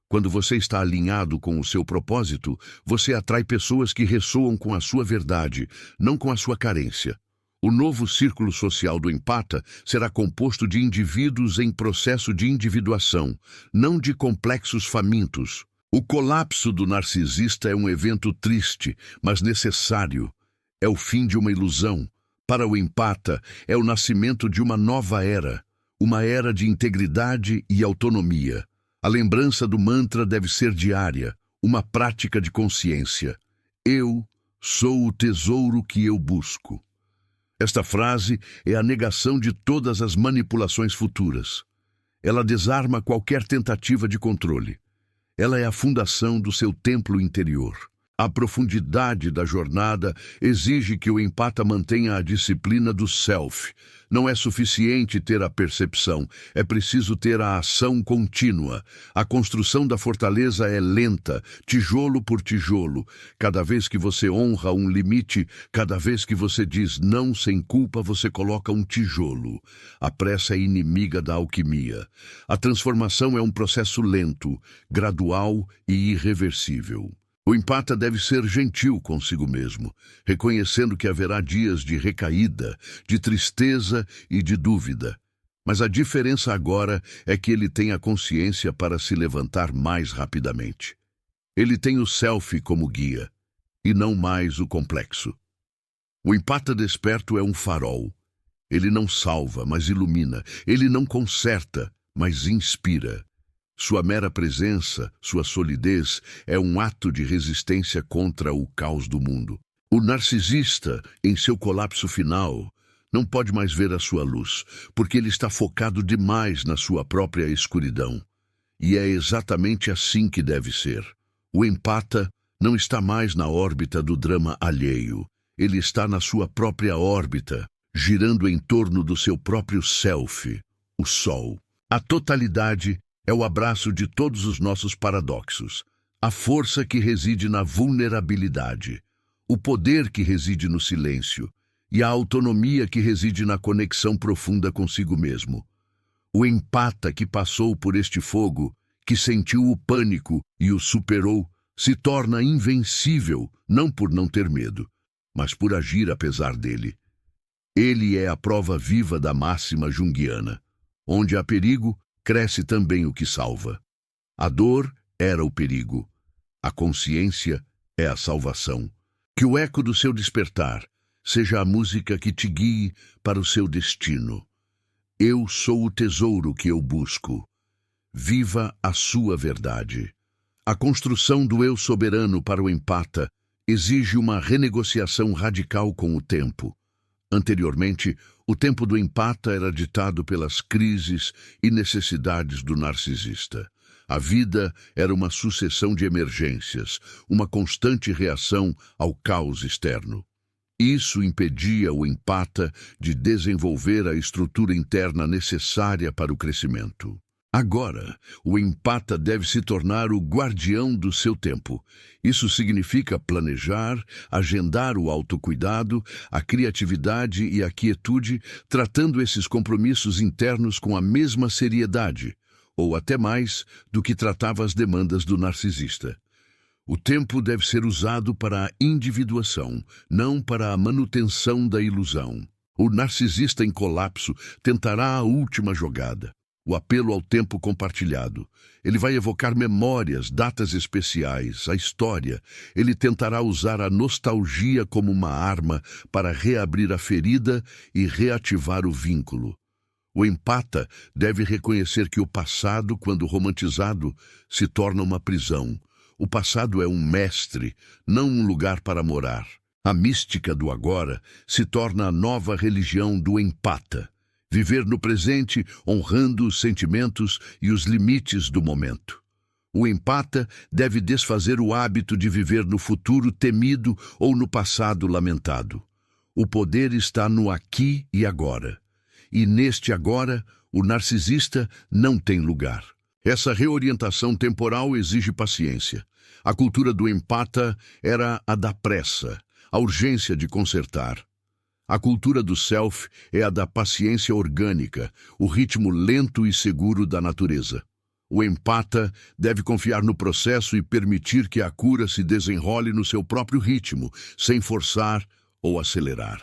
Quando você está alinhado com o seu propósito, você atrai pessoas que ressoam com a sua verdade, não com a sua carência. O novo círculo social do empata será composto de indivíduos em processo de individuação, não de complexos famintos. O colapso do narcisista é um evento triste, mas necessário. É o fim de uma ilusão. Para o empata, é o nascimento de uma era de integridade e autonomia. A lembrança do mantra deve ser diária, uma prática de consciência. Eu sou o tesouro que eu busco. Esta frase é a negação de todas as manipulações futuras. Ela desarma qualquer tentativa de controle. Ela é a fundação do seu templo interior. A profundidade da jornada exige que o empata mantenha a disciplina do self. Não é suficiente ter a percepção, é preciso ter a ação contínua. A construção da fortaleza é lenta, tijolo por tijolo. Cada vez que você honra um limite, cada vez que você diz não sem culpa, você coloca um tijolo. A pressa é inimiga da alquimia. A transformação é um processo lento, gradual e irreversível. O empata deve ser gentil consigo mesmo, reconhecendo que haverá dias de recaída, de tristeza e de dúvida. Mas a diferença agora é que ele tem a consciência para se levantar mais rapidamente. Ele tem o self como guia, e não mais o complexo. O empata desperto é um farol. Ele não salva, mas ilumina. Ele não conserta, mas inspira. Sua mera presença, sua solidez, é um ato de resistência contra o caos do mundo. O narcisista, em seu colapso final, não pode mais ver a sua luz, porque ele está focado demais na sua própria escuridão. E é exatamente assim que deve ser. O empata não está mais na órbita do drama alheio. Ele está na sua própria órbita, girando em torno do seu próprio self, o Sol. A totalidade é o abraço de todos os nossos paradoxos, a força que reside na vulnerabilidade, o poder que reside no silêncio e a autonomia que reside na conexão profunda consigo mesmo. O empata que passou por este fogo, que sentiu o pânico e o superou, se torna invencível, não por não ter medo, mas por agir apesar dele. Ele é a prova viva da máxima junguiana. Onde há perigo, cresce também o que salva. A dor era o perigo. A consciência é a salvação. Que o eco do seu despertar seja a música que te guie para o seu destino. Eu sou o tesouro que eu busco. Viva a sua verdade. A construção do eu soberano para o empata exige uma renegociação radical com o tempo. Anteriormente, o tempo do empata era ditado pelas crises e necessidades do narcisista. A vida era uma sucessão de emergências, uma constante reação ao caos externo. Isso impedia o empata de desenvolver a estrutura interna necessária para o crescimento. Agora, o empata deve se tornar o guardião do seu tempo. Isso significa planejar, agendar o autocuidado, a criatividade e a quietude, tratando esses compromissos internos com a mesma seriedade, ou até mais, do que tratava as demandas do narcisista. O tempo deve ser usado para a individuação, não para a manutenção da ilusão. O narcisista em colapso tentará a última jogada. O apelo ao tempo compartilhado. Ele vai evocar memórias, datas especiais, a história. Ele tentará usar a nostalgia como uma arma para reabrir a ferida e reativar o vínculo. O empata deve reconhecer que o passado, quando romantizado, se torna uma prisão. O passado é um mestre, não um lugar para morar. A mística do agora se torna a nova religião do empata. Viver no presente, honrando os sentimentos e os limites do momento. O empata deve desfazer o hábito de viver no futuro temido ou no passado lamentado. O poder está no aqui e agora. E neste agora, o narcisista não tem lugar. Essa reorientação temporal exige paciência. A cultura do empata era a da pressa, a urgência de consertar. A cultura do self é a da paciência orgânica, o ritmo lento e seguro da natureza. O empata deve confiar no processo e permitir que a cura se desenrole no seu próprio ritmo, sem forçar ou acelerar.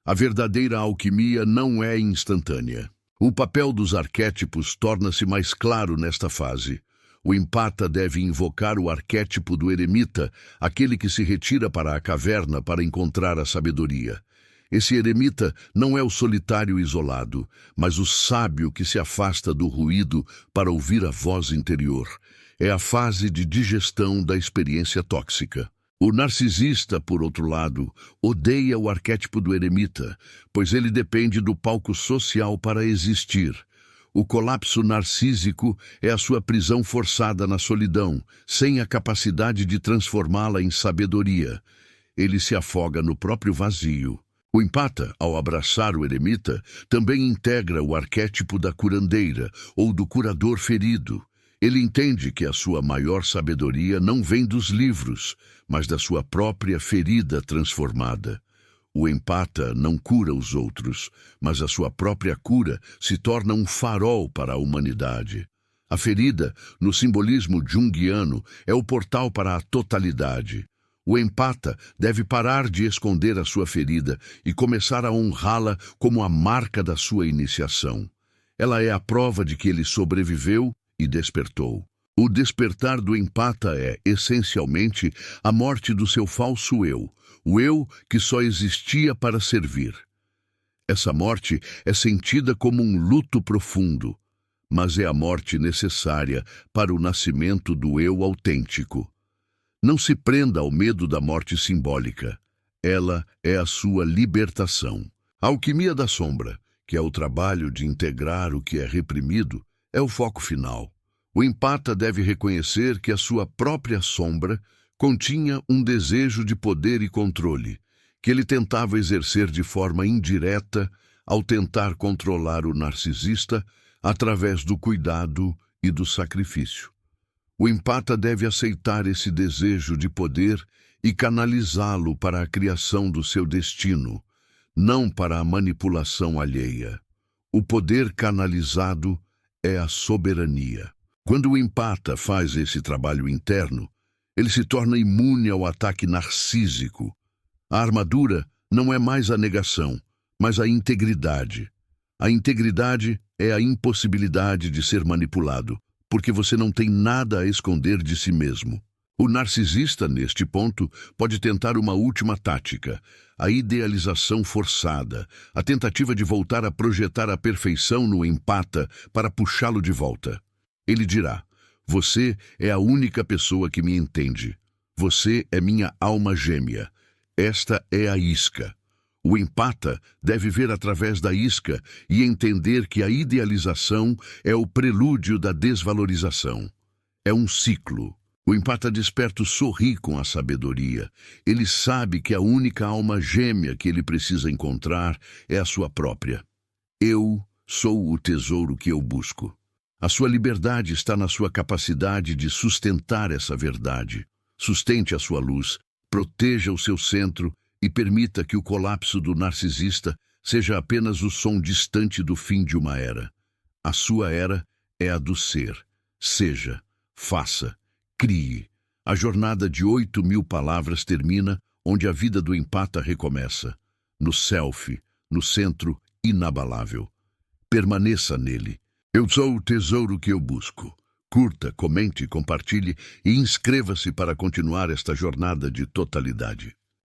A verdadeira alquimia não é instantânea. O papel dos arquétipos torna-se mais claro nesta fase. O empata deve invocar o arquétipo do eremita, aquele que se retira para a caverna para encontrar a sabedoria. Esse eremita não é o solitário isolado, mas o sábio que se afasta do ruído para ouvir a voz interior. É a fase de digestão da experiência tóxica. O narcisista, por outro lado, odeia o arquétipo do eremita, pois ele depende do palco social para existir. O colapso narcísico é a sua prisão forçada na solidão, sem a capacidade de transformá-la em sabedoria. Ele se afoga no próprio vazio. O empata, ao abraçar o eremita, também integra o arquétipo da curandeira, ou do curador ferido. Ele entende que a sua maior sabedoria não vem dos livros, mas da sua própria ferida transformada. O empata não cura os outros, mas a sua própria cura se torna um farol para a humanidade. A ferida, no simbolismo junguiano, é o portal para a totalidade. O empata deve parar de esconder a sua ferida e começar a honrá-la como a marca da sua iniciação. Ela é a prova de que ele sobreviveu e despertou. O despertar do empata é, essencialmente, a morte do seu falso eu, o eu que só existia para servir. Essa morte é sentida como um luto profundo, mas é a morte necessária para o nascimento do eu autêntico. Não se prenda ao medo da morte simbólica. Ela é a sua libertação. A alquimia da sombra, que é o trabalho de integrar o que é reprimido, é o foco final. O empata deve reconhecer que a sua própria sombra continha um desejo de poder e controle, que ele tentava exercer de forma indireta ao tentar controlar o narcisista através do cuidado e do sacrifício. O empata deve aceitar esse desejo de poder e canalizá-lo para a criação do seu destino, não para a manipulação alheia. O poder canalizado é a soberania. Quando o empata faz esse trabalho interno, ele se torna imune ao ataque narcísico. A armadura não é mais a negação, mas a integridade. A integridade é a impossibilidade de ser manipulado, porque você não tem nada a esconder de si mesmo. O narcisista, neste ponto, pode tentar uma última tática, a idealização forçada, a tentativa de voltar a projetar a perfeição no empata para puxá-lo de volta. Ele dirá: você é a única pessoa que me entende. Você é minha alma gêmea. Esta é a isca. O empata deve ver através da isca e entender que a idealização é o prelúdio da desvalorização. É um ciclo. O empata desperto sorri com a sabedoria. Ele sabe que a única alma gêmea que ele precisa encontrar é a sua própria. Eu sou o tesouro que eu busco. A sua liberdade está na sua capacidade de sustentar essa verdade. Sustente a sua luz, proteja o seu centro e permita que o colapso do narcisista seja apenas o som distante do fim de uma era. A sua era é a do ser. Seja, faça, crie. A jornada de 8.000 palavras termina onde a vida do empata recomeça. No self, no centro inabalável. Permaneça nele. Eu sou o tesouro que eu busco. Curta, comente, compartilhe e inscreva-se para continuar esta jornada de totalidade.